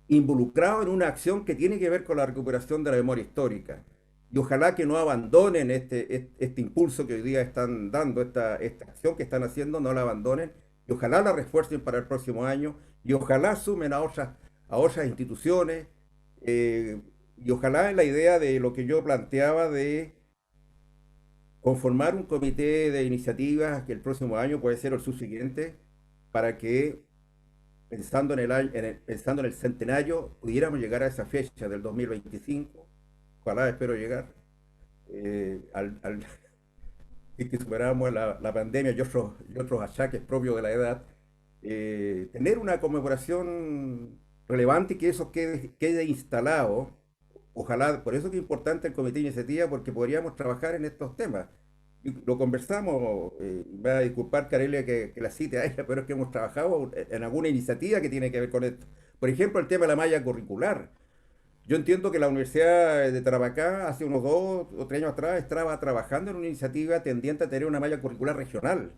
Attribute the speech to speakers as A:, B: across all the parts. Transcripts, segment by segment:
A: involucrados en una acción que tiene que ver con la recuperación de la memoria histórica. Y ojalá que no abandonen este impulso que hoy día están dando, esta acción que están haciendo, no la abandonen, y ojalá la refuercen para el próximo año, y ojalá sumen a otras instituciones, eh, y ojalá en la idea de lo que yo planteaba de conformar un comité de iniciativas que el próximo año puede ser el subsiguiente, para que pensando en el centenario, pudiéramos llegar a esa fecha del 2025, ojalá espero llegar, y que superáramos la pandemia y otros achaques propios de la edad, tener una conmemoración relevante y que eso quede instalado. Ojalá, por eso que es importante el comité de iniciativa, porque podríamos trabajar en estos temas. Y lo conversamos, me va a disculpar Carelia que la cite a ella, pero es que hemos trabajado en alguna iniciativa que tiene que ver con esto. Por ejemplo, el tema de la malla curricular. Yo entiendo que la Universidad de Tarapacá hace unos 2 o 3 años atrás estaba trabajando en una iniciativa tendiente a tener una malla curricular regional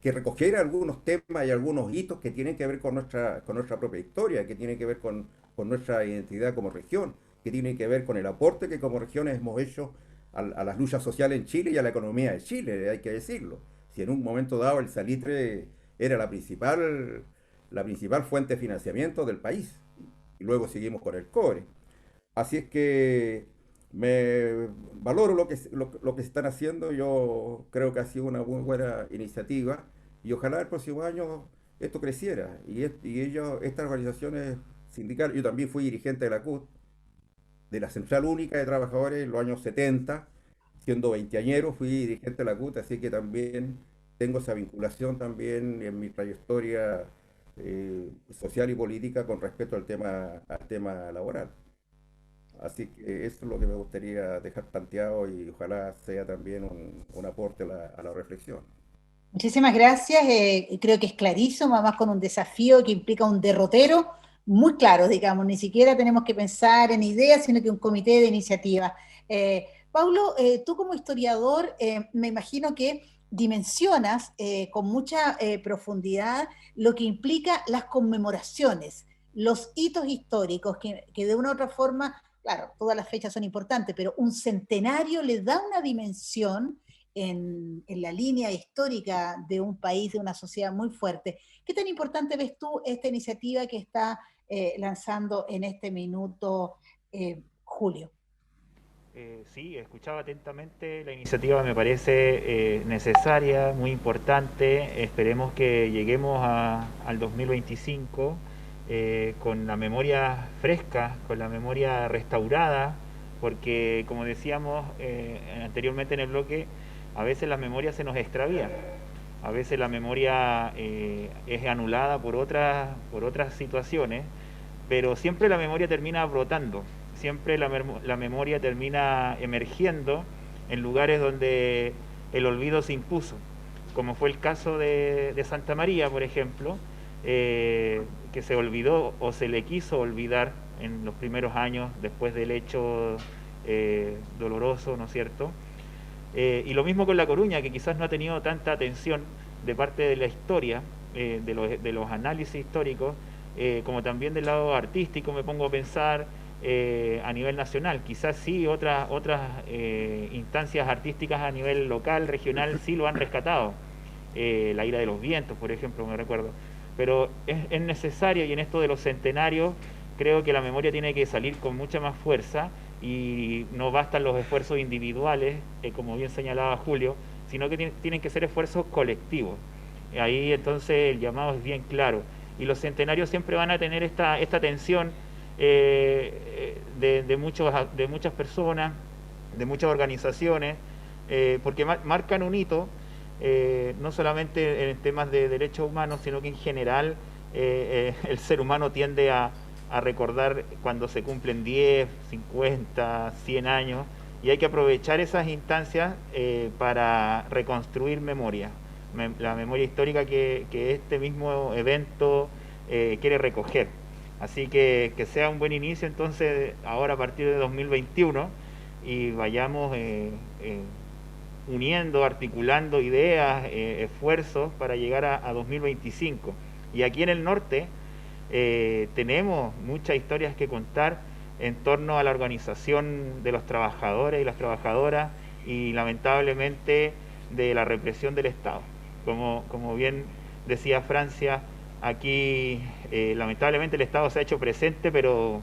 A: que recogiera algunos temas y algunos hitos que tienen que ver con nuestra propia historia, que tienen que ver con nuestra identidad como región, que tienen que ver con el aporte que como regiones hemos hecho a las luchas sociales en Chile y a la economía de Chile, hay que decirlo. Si en un momento dado el salitre era la principal fuente de financiamiento del país, y luego seguimos con el cobre. Así es que me valoro lo que se están haciendo. Yo creo que ha sido una muy buena iniciativa y ojalá el próximo año esto creciera. Y ellos, estas organizaciones sindicales, yo también fui dirigente de la CUT, de la Central Única de Trabajadores en los años 70, siendo veinteañero fui dirigente de la CUT, así que también tengo esa vinculación también en mi trayectoria social y política con respecto al tema laboral. Así que eso es lo que me gustaría dejar planteado y ojalá sea también un aporte a la reflexión.
B: Muchísimas gracias. Creo que es clarísimo, además con un desafío que implica un derrotero muy claro, digamos. Ni siquiera tenemos que pensar en ideas, sino que un comité de iniciativa. Paulo, tú como historiador, me imagino que dimensionas con mucha profundidad lo que implica las conmemoraciones, los hitos históricos, que de una u otra forma, claro, todas las fechas son importantes, pero un centenario le da una dimensión en la línea histórica de un país, de una sociedad muy fuerte. ¿Qué tan importante ves tú esta iniciativa que está lanzando en este minuto Julio?
C: Sí, escuchaba atentamente. La iniciativa me parece necesaria, muy importante. Esperemos que lleguemos al 2025 con la memoria fresca, con la memoria restaurada, porque como decíamos anteriormente en el bloque, a veces la memoria se nos extravía, a veces la memoria es anulada por otras situaciones, pero siempre la memoria termina brotando, siempre la memoria termina emergiendo en lugares donde el olvido se impuso, como fue el caso de Santa María, por ejemplo, que se olvidó o se le quiso olvidar en los primeros años después del hecho doloroso, ¿no es cierto? Y lo mismo con La Coruña, que quizás no ha tenido tanta atención de parte de la historia, de los análisis históricos, como también del lado artístico me pongo a pensar a nivel nacional. Quizás sí otras instancias artísticas a nivel local, regional, sí lo han rescatado. La ira de los vientos, por ejemplo, me recuerdo. Pero es necesario, y en esto de los centenarios, creo que la memoria tiene que salir con mucha más fuerza y no bastan los esfuerzos individuales, como bien señalaba Julio, sino que tienen que ser esfuerzos colectivos. Ahí entonces el llamado es bien claro. Y los centenarios siempre van a tener esta tensión de muchas personas, de muchas organizaciones, porque marcan un hito, no solamente en temas de derechos humanos, sino que en general el ser humano tiende a recordar cuando se cumplen 10, 50, 100 años, y hay que aprovechar esas instancias para reconstruir memoria, la memoria histórica que este mismo evento quiere recoger. Así que sea un buen inicio entonces ahora a partir de 2021 y vayamos uniendo, articulando ideas, esfuerzos para llegar a 2025. Y aquí en el norte tenemos muchas historias que contar en torno a la organización de los trabajadores y las trabajadoras y lamentablemente de la represión del Estado. Como bien decía Francia, aquí lamentablemente el Estado se ha hecho presente, pero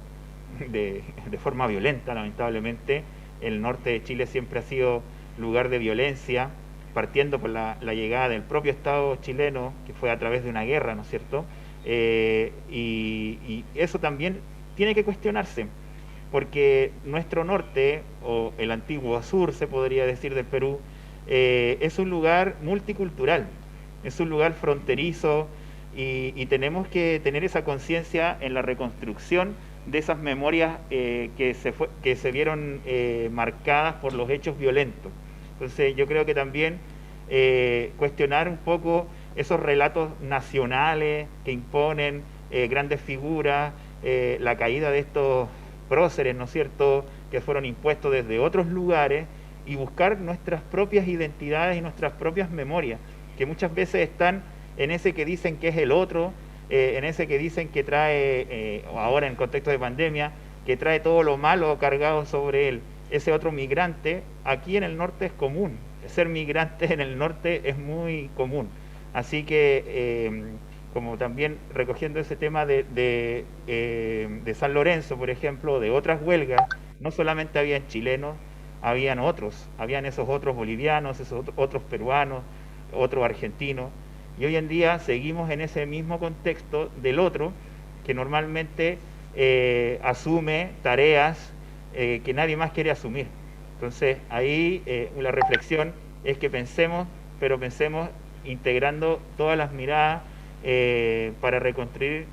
C: de forma violenta, lamentablemente. El norte de Chile siempre ha sido lugar de violencia, partiendo por la llegada del propio Estado chileno, que fue a través de una guerra, ¿no es cierto? Y eso también tiene que cuestionarse, porque nuestro norte, o el antiguo sur, se podría decir, del Perú, es un lugar multicultural, es un lugar fronterizo, y tenemos que tener esa conciencia en la reconstrucción de esas memorias que se vieron marcadas por los hechos violentos. Entonces yo creo que también cuestionar un poco esos relatos nacionales que imponen grandes figuras, la caída de estos próceres, ¿no es cierto?, que fueron impuestos desde otros lugares, y buscar nuestras propias identidades y nuestras propias memorias, que muchas veces están en ese que dicen que es el otro, en ese que dicen que trae, ahora en contexto de pandemia, que trae todo lo malo cargado sobre él. Ese otro migrante, aquí en el norte es común, ser migrante en el norte es muy común. Así que, como también recogiendo ese tema de San Lorenzo, por ejemplo, de otras huelgas, no solamente habían chilenos, habían esos otros bolivianos, esos otros peruanos, otros argentinos, y hoy en día seguimos en ese mismo contexto del otro, que normalmente asume tareas que nadie más quiere asumir. Entonces ahí la reflexión es que pensemos, pero pensemos integrando todas las miradas para reconstruir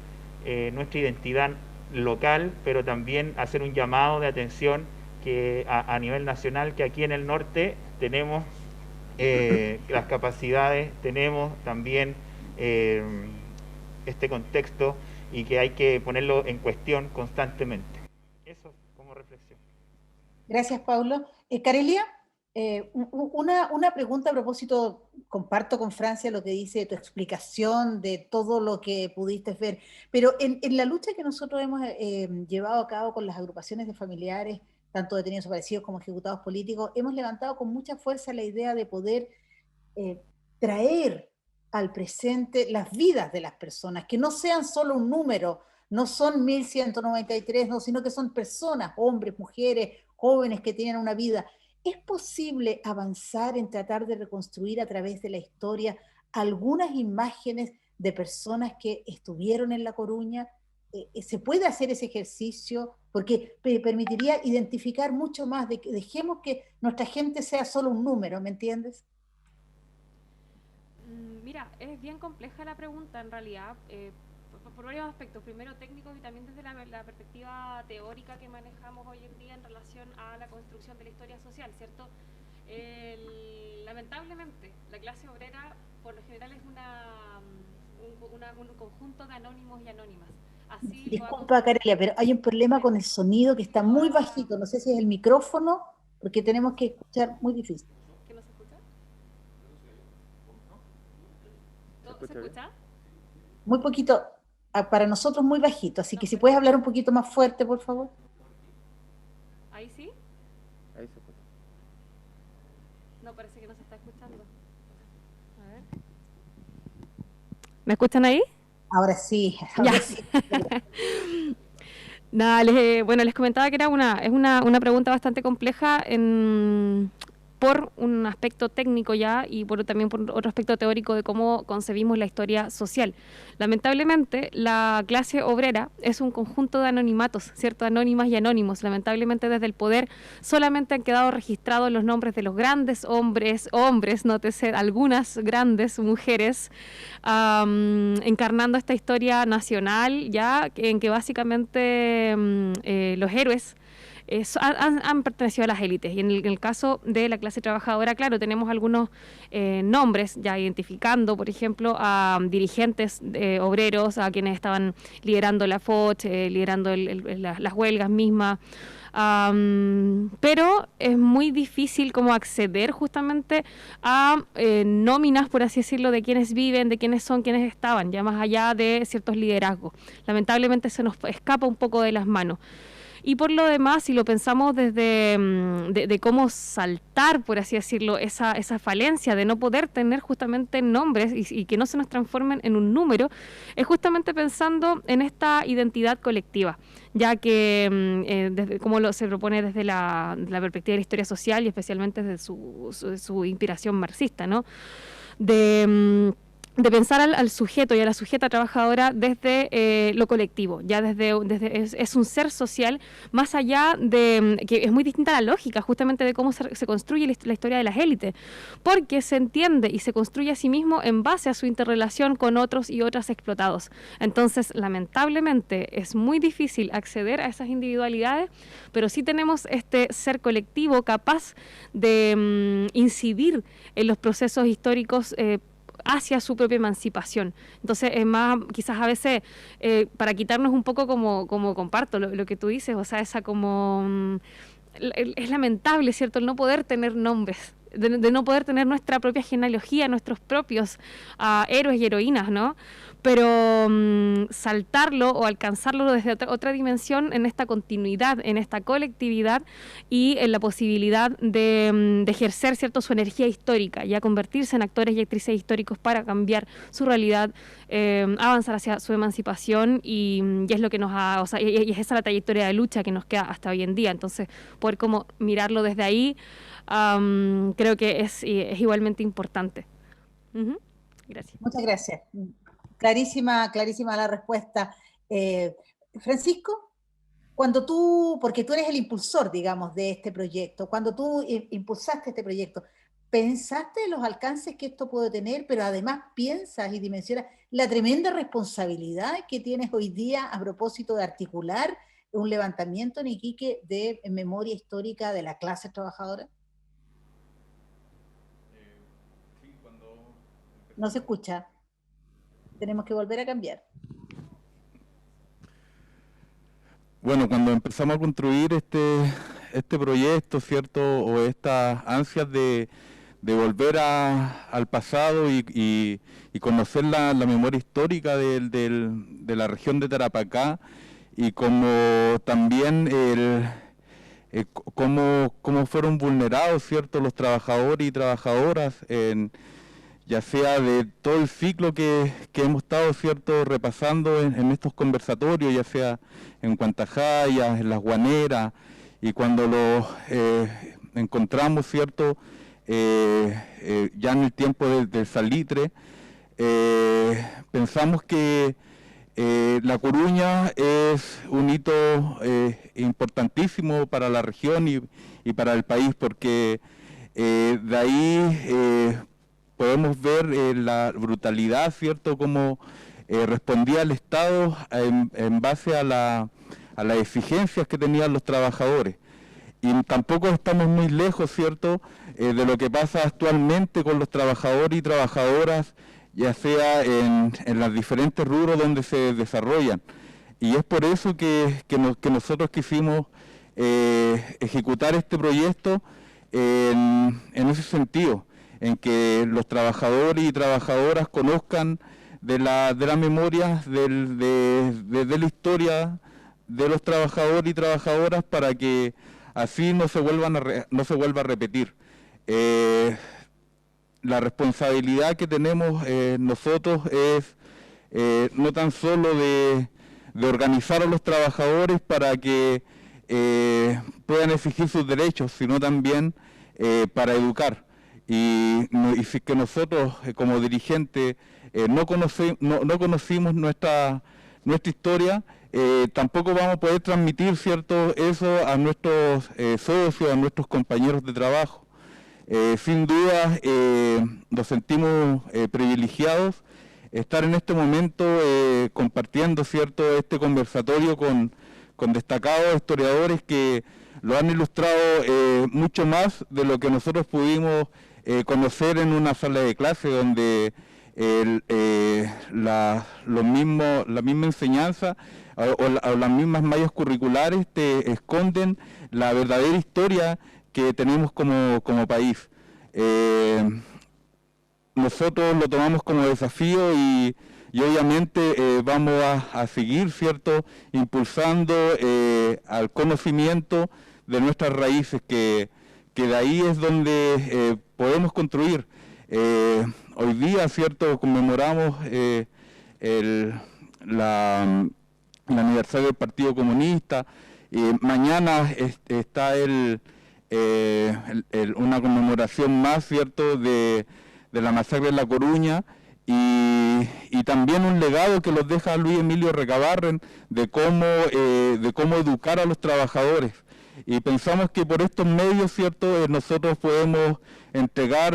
C: nuestra identidad local, pero también hacer un llamado de atención que a nivel nacional, que aquí en el norte tenemos las capacidades, tenemos también este contexto, y que hay que ponerlo en cuestión constantemente. Eso como reflexión.
B: Gracias, Paulo. Carelia, una pregunta a propósito, comparto con Francia lo que dice tu explicación de todo lo que pudiste ver, pero en la lucha que nosotros hemos llevado a cabo con las agrupaciones de familiares, tanto detenidos desaparecidos como ejecutados políticos, hemos levantado con mucha fuerza la idea de poder eh, traer al presente las vidas de las personas, que no sean solo un número, no son 1193, no, sino que son personas, hombres, mujeres, jóvenes que tienen una vida. ¿Es posible avanzar en tratar de reconstruir a través de la historia algunas imágenes de personas que estuvieron en La Coruña? ¿Se puede hacer ese ejercicio? Porque permitiría identificar mucho más, de que dejemos que nuestra gente sea solo un número, ¿me entiendes?
D: Mira, es bien compleja la pregunta en realidad, por varios aspectos, primero técnicos y también desde la perspectiva teórica que manejamos hoy en día en relación a la construcción de la historia social, ¿cierto? Lamentablemente, la clase obrera por lo general es un conjunto de anónimos y anónimas. Así
B: Disculpa, Carelia, pero hay un problema con el sonido que está muy bajito, no sé si es el micrófono, porque tenemos que escuchar muy difícil.
D: ¿Que no se escucha? ¿Se
C: bien?
D: escucha?
B: Muy poquito, para nosotros muy bajito, así que si puedes hablar un poquito más fuerte, por favor.
D: ¿Ahí sí?
C: Ahí se escucha.
D: No, parece que no se está escuchando. A ver. ¿Me escuchan ahí?
B: Ahora sí, ahora sí.
D: Nada, les comentaba que es una pregunta bastante compleja por un aspecto técnico ya y también por otro aspecto teórico de cómo concebimos la historia social. Lamentablemente, la clase obrera es un conjunto de anonimatos, ¿cierto? Anónimas y anónimos. Lamentablemente, desde el poder solamente han quedado registrados los nombres de los grandes hombres, nótese, algunas grandes mujeres, encarnando esta historia nacional, ya en que básicamente los héroes han pertenecido a las élites. Y en el caso de la clase trabajadora, claro, tenemos algunos nombres ya identificando, por ejemplo, a dirigentes obreros, a quienes estaban liderando la FOCH, liderando las huelgas mismas. Pero es muy difícil como acceder justamente a nóminas, por así decirlo, de quienes viven, de quiénes son, quiénes estaban, ya más allá de ciertos liderazgos. Lamentablemente se nos escapa un poco de las manos. Y por lo demás, si lo pensamos desde de cómo saltar, por así decirlo, esa falencia de no poder tener justamente nombres y que no se nos transformen en un número, es justamente pensando en esta identidad colectiva, ya que desde, como se propone desde la perspectiva de la historia social y especialmente desde su inspiración marxista, ¿no? De pensar al sujeto y a la sujeta trabajadora desde lo colectivo, ya es un ser social, más allá de que es muy distinta a la lógica justamente de cómo se construye la historia de las élites, porque se entiende y se construye a sí mismo en base a su interrelación con otros y otras explotados. Entonces, lamentablemente, es muy difícil acceder a esas individualidades, pero sí tenemos este ser colectivo capaz de incidir en los procesos históricos hacia su propia emancipación. Entonces, es más, quizás a veces, para quitarnos un poco como comparto lo que tú dices, o sea, esa como... es lamentable, ¿cierto?, el no poder tener nombres, de no poder tener nuestra propia genealogía, nuestros propios héroes y heroínas, ¿no? Pero saltarlo o alcanzarlo desde otra dimensión en esta continuidad, en esta colectividad y en la posibilidad de ejercer, ¿cierto?, su energía histórica, ya convertirse en actores y actrices históricos para cambiar su realidad, avanzar hacia su emancipación y es lo que nos ha, o sea, y es esa la trayectoria de lucha que nos queda hasta hoy en día. Entonces, poder como mirarlo desde ahí, creo que es igualmente importante. Gracias.
B: Muchas gracias. Clarísima la respuesta. Francisco, cuando porque tú eres el impulsor, digamos, de este proyecto, cuando tú impulsaste este proyecto, ¿pensaste en los alcances que esto puede tener, pero además piensas y dimensionas la tremenda responsabilidad que tienes hoy día a propósito de articular un levantamiento en Iquique de memoria histórica de la clase trabajadora? No se escucha. Tenemos que volver a cambiar.
E: Bueno, cuando empezamos a construir este proyecto, ¿cierto?, o estas ansias de volver al pasado y conocer la memoria histórica de la región de Tarapacá, y como también cómo fueron vulnerados, ¿cierto?, los trabajadores y trabajadoras ya sea de todo el ciclo que hemos estado, ¿cierto?, repasando en estos conversatorios, ya sea en Huantajaya, en Las Guaneras, y cuando los encontramos, ¿cierto?, ya en el tiempo del salitre, pensamos que La Coruña es un hito importantísimo para la región y para el país, porque de ahí podemos ver la brutalidad, ¿cierto?, cómo respondía el Estado en base a las exigencias que tenían los trabajadores. Y tampoco estamos muy lejos, ¿cierto?, de lo que pasa actualmente con los trabajadores y trabajadoras, ya sea en los diferentes rubros donde se desarrollan. Y es por eso que nosotros quisimos ejecutar este proyecto en ese sentido, en que los trabajadores y trabajadoras conozcan de la memoria, de la historia de los trabajadores y trabajadoras, para que así no se vuelva a repetir. La responsabilidad que tenemos nosotros es no tan solo de organizar a los trabajadores para que puedan exigir sus derechos, sino también para educar. Y si es que nosotros como dirigentes no conocimos nuestra historia, tampoco vamos a poder transmitir, ¿cierto?, eso a nuestros socios, a nuestros compañeros de trabajo. Sin duda nos sentimos privilegiados estar en este momento compartiendo, ¿cierto?, este conversatorio con destacados historiadores que lo han ilustrado mucho más de lo que nosotros pudimos conocer en una sala de clase donde la misma enseñanza o las mismas mallas curriculares te esconden la verdadera historia que tenemos como país. Nosotros lo tomamos como desafío y obviamente vamos a seguir, ¿cierto?, impulsando al conocimiento de nuestras raíces, que de ahí es donde podemos construir. Hoy día, ¿cierto?, conmemoramos el aniversario del Partido Comunista. Mañana está una conmemoración más, ¿cierto?, de la masacre en La Coruña, y también un legado que los deja Luis Emilio Recabarren de cómo educar a los trabajadores. Y pensamos que por estos medios, ¿cierto?, nosotros podemos entregar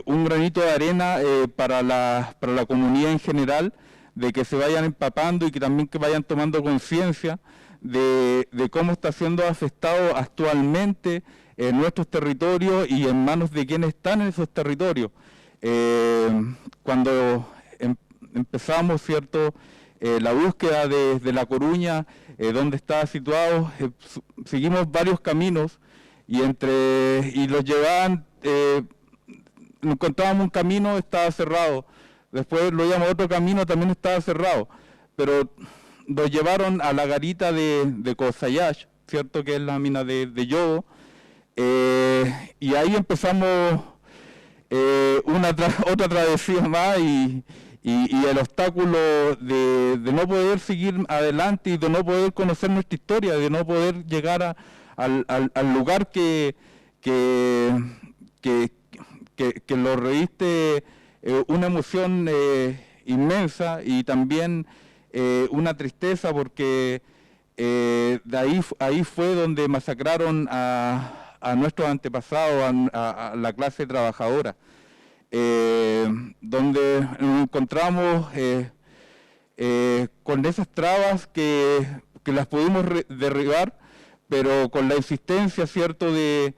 E: un granito de arena para la comunidad en general, de que se vayan empapando y que también que vayan tomando conciencia de cómo está siendo afectado actualmente en nuestros territorios y en manos de quienes están en esos territorios. Cuando empezamos, ¿cierto?, la búsqueda de La Coruña, donde está situado, seguimos varios caminos y los llevaban, encontrábamos un camino, estaba cerrado, después lo íbamos a otro camino, también estaba cerrado, pero nos llevaron a la garita de Cosayash, ¿cierto?, que es la mina de yodo, y ahí empezamos otra travesía más y el obstáculo de no poder seguir adelante y de no poder conocer nuestra historia, de no poder llegar al lugar que lo reviste una emoción inmensa y también una tristeza, porque ahí fue donde masacraron a nuestros antepasados, a la clase trabajadora, donde nos encontramos con esas trabas que las pudimos derribar, pero con la insistencia, ¿cierto?, de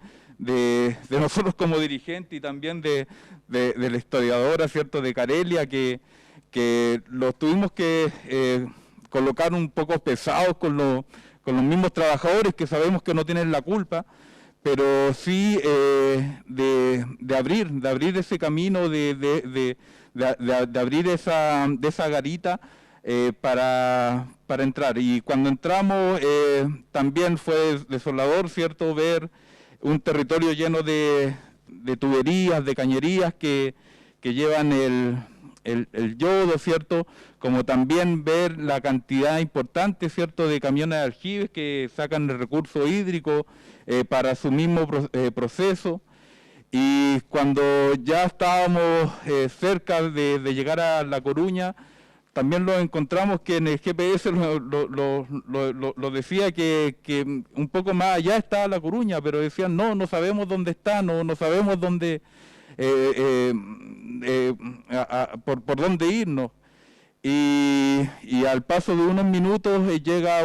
E: nosotros como dirigentes y también de la historiadora, ¿cierto?, de Carelia, que los tuvimos que colocar un poco pesados con los mismos trabajadores, que sabemos que no tienen la culpa, pero sí de abrir ese camino, de abrir esa garita para entrar. Y cuando entramos también fue desolador, ¿cierto?, ver un territorio lleno de tuberías, de cañerías que llevan el yodo, ¿cierto?, como también ver la cantidad importante, ¿cierto?, de camiones de aljibes que sacan el recurso hídrico para su mismo proceso. Y cuando ya estábamos cerca de llegar a La Coruña, también lo encontramos que en el GPS lo decía que un poco más allá está La Coruña, pero decían no sabemos dónde está, no sabemos dónde por dónde irnos. Y al paso de unos minutos llega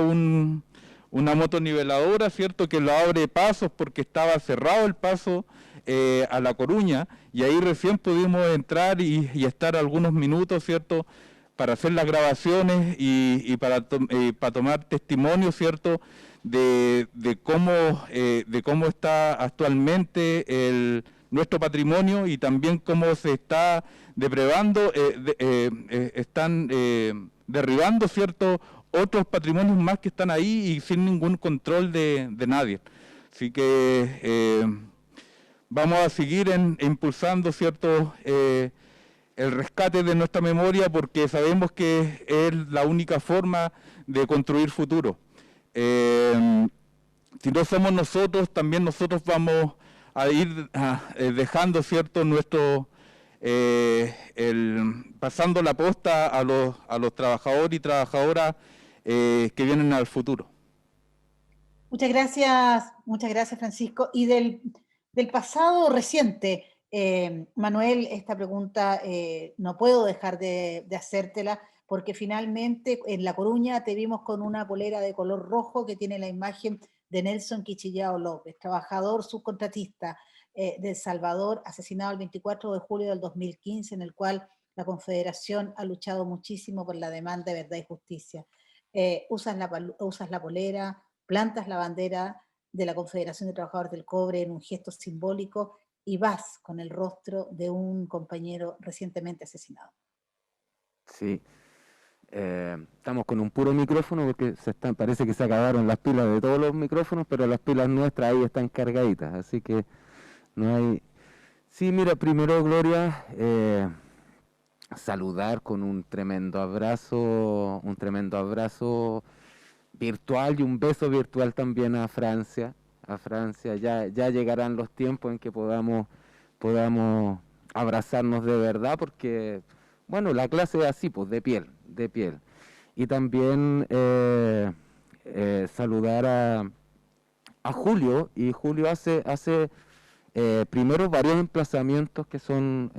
E: una motoniveladora, ¿cierto?, que lo abre pasos porque estaba cerrado el paso a La Coruña, y ahí recién pudimos entrar y estar algunos minutos, ¿cierto?, para hacer las grabaciones y para tomar testimonio, ¿cierto?, de cómo está actualmente nuestro patrimonio, y también cómo se está depredando, están derribando, ¿cierto?, otros patrimonios más que están ahí y sin ningún control de nadie. Así que vamos a seguir impulsando, ¿cierto?, el rescate de nuestra memoria, porque sabemos que es la única forma de construir futuro. Si no somos nosotros, también nosotros vamos a ir dejando, ¿cierto?, pasando la posta a los trabajadores y trabajadoras que vienen al futuro.
B: Muchas gracias Francisco. Y del pasado reciente, Manuel, esta pregunta no puedo dejar de hacértela, porque finalmente en La Coruña te vimos con una polera de color rojo que tiene la imagen de Nelson Quichillao López, trabajador subcontratista de El Salvador, asesinado el 24 de julio del 2015, en el cual la Confederación ha luchado muchísimo por la demanda de verdad y justicia. Usas la polera, plantas la bandera de la Confederación de Trabajadores del Cobre en un gesto simbólico y vas con el rostro de un compañero recientemente asesinado.
F: Sí. Estamos con un puro micrófono porque parece que se acabaron las pilas de todos los micrófonos, pero las pilas nuestras ahí están cargaditas, así que no hay... Sí, mira, primero, Gloria, saludar con un tremendo abrazo virtual y un beso virtual también a Francia. Ya llegarán los tiempos en que podamos abrazarnos de verdad, porque, bueno, la clase es así, pues, de piel. Y también saludar a Julio, y Julio hace primero varios emplazamientos que son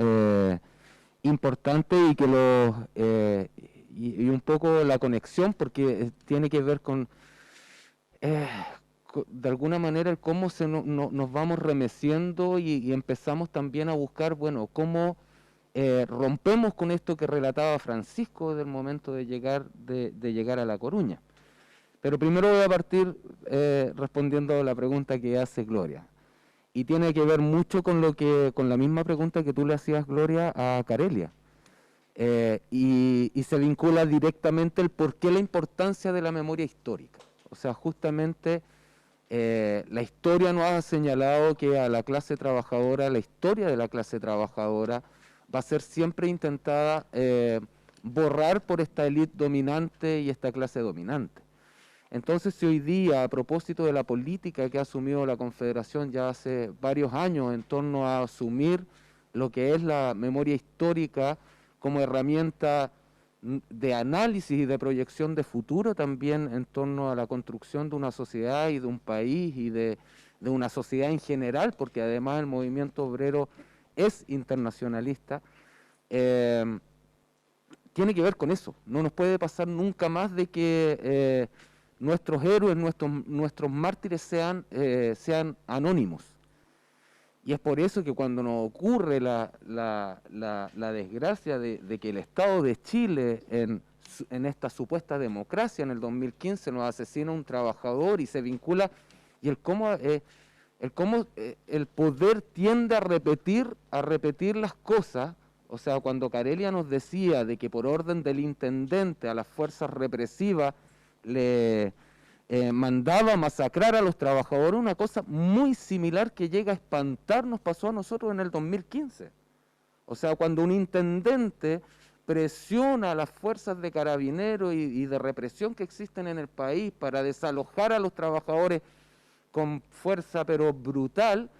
F: importantes y que y un poco la conexión, porque tiene que ver con de alguna manera el cómo nos vamos remeciendo y empezamos también a buscar, bueno, cómo rompemos con esto que relataba Francisco del momento de llegar a La Coruña. Pero primero voy a partir respondiendo a la pregunta que hace Gloria. Y tiene que ver mucho con la misma pregunta que tú le hacías, Gloria, a Carelia. Y se vincula directamente el por qué la importancia de la memoria histórica. O sea, justamente la historia nos ha señalado que a la clase trabajadora, la historia de la clase trabajadora va a ser siempre intentada borrar por esta élite dominante y esta clase dominante. Entonces, si hoy día, a propósito de la política que ha asumido la Confederación ya hace varios años en torno a asumir lo que es la memoria histórica como herramienta de análisis y de proyección de futuro también en torno a la construcción de una sociedad y de un país y de una sociedad en general, porque además el movimiento obrero es internacionalista, tiene que ver con eso. No nos puede pasar nunca más de que nuestros héroes, nuestros mártires sean anónimos. Y es por eso que cuando nos ocurre la desgracia de que el Estado de Chile, en esta supuesta democracia, en el 2015, nos asesina a un trabajador y se vincula, y el cómo el poder tiende a repetir las cosas. O sea, cuando Carelia nos decía de que por orden del intendente a las fuerzas represivas le mandaba masacrar a los trabajadores, una cosa muy similar que llega a espantar nos pasó a nosotros en el 2015. O sea, cuando un intendente presiona a las fuerzas de carabineros y de represión que existen en el país para desalojar a los trabajadores con fuerza pero brutal,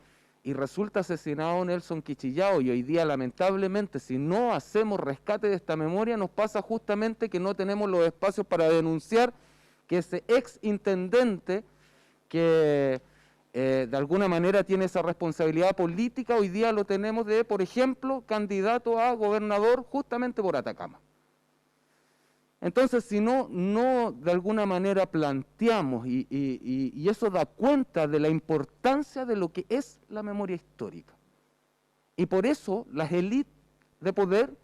F: y resulta asesinado Nelson Quichillao, y hoy día lamentablemente si no hacemos rescate de esta memoria nos pasa justamente que no tenemos los espacios para denunciar que ese ex intendente que de alguna manera tiene esa responsabilidad política, hoy día lo tenemos de, por ejemplo, candidato a gobernador justamente por Atacama. Entonces, si no de alguna manera planteamos, y eso da cuenta de la importancia de lo que es la memoria histórica. Y por eso las élites de poder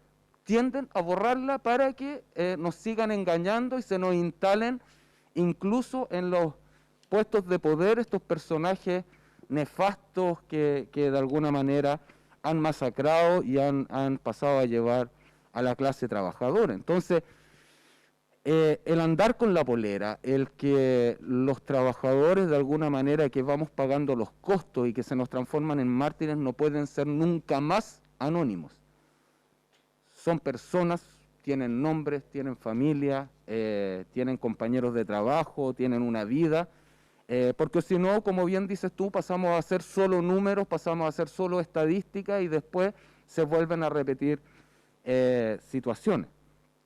F: tienden a borrarla para que nos sigan engañando y se nos instalen incluso en los puestos de poder estos personajes nefastos que de alguna manera han masacrado y han pasado a llevar a la clase trabajadora. Entonces, el andar con la polera, el que los trabajadores de alguna manera que vamos pagando los costos y que se nos transforman en mártires no pueden ser nunca más anónimos. Son personas, tienen nombres, tienen familia, tienen compañeros de trabajo, tienen una vida, porque si no, como bien dices tú, pasamos a ser solo números, pasamos a ser solo estadísticas y después se vuelven a repetir situaciones.